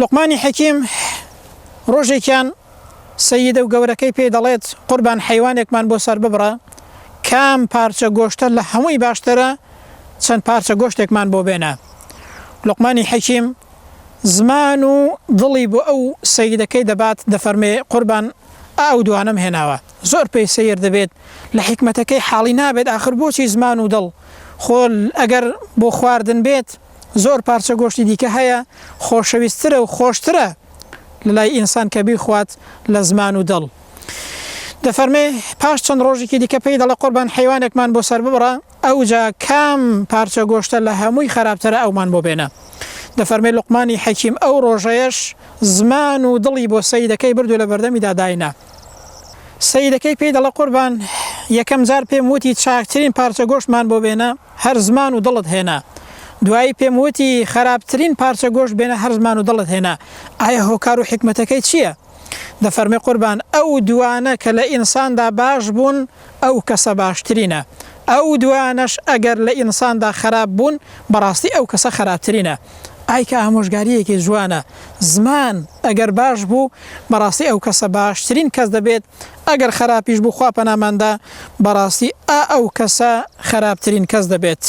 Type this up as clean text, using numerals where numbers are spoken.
لوقمانی حەکیم ڕۆژێکیان سەیدە و گەورەکەی پێ دەڵێت قوربان حەیوانێکمان بۆ سەر ببڕە، کام پارچە گۆشتە لە هەمووی باشترە چەند پارچە گۆشتێکمان بۆ بێنە. لوقمانی حەکیم زمان و دڵی بۆ ئەو سەیدەکەی دەبات، دەفەرمێ قوربان ئاو دوانم هێناوە. زۆر پێی سەیر دەبێت لە حکمەتەکەی حاڵی نابێت ئاخر بۆچی زمان و دڵ، خۆ ئەگەر بۆ خواردن بێت زۆر پارچە گۆشتی دیکە هەیە خۆشەویستترە و خۆشترە لە لای ئینسان کە بیخوات لە زمان و دڵ. دەفەرمێ پاش چەند ڕۆژێکی دیکە پێی دەڵێ قوربان حەیوانێکمان بۆ سەر ببڕە، ئەوجا کام پارچە گۆشتە لە هەمووی خراپترە ئەومان بۆ بێنە. دەفەرمێ لوقمانی حەکیم ئەو ڕۆژەیەش زمان و دڵی بۆ سەیدەکەی بردو لە بەردەمی داداینا. سەیدەکەی پێی دەڵێ قوربان یەکەم جار پێم وتی چاکترین پارچە گۆشتمان بۆ بێنە، هەر زمان و دڵت هێنا. دوایی پێم وتی خراپترین پارچە گۆشت بێنە، هەر زمان و دڵت هێنا. ئایا هۆکار و حکمەتەکەی چییە؟ دەفەرمێ قوربان ئەو دوانە کە لە ئینساندا باش بوون ئەو کەسە باشترینە، ئەو دوانەش ئەگەر لە ئینساندا خراپ بوون بەڕاستی ئەو کەسە خراپترینە. ئایکە ئامۆژگاریەکی جوانە، زمان ئەگەر باش بوو بەڕاستی ئەو کەسە باشترین کەس دەبێت، ئەگەر خراپیش بوو خوا پەناماندا بەڕاستی ئەو کەسە خراپترین کەس دەبێت.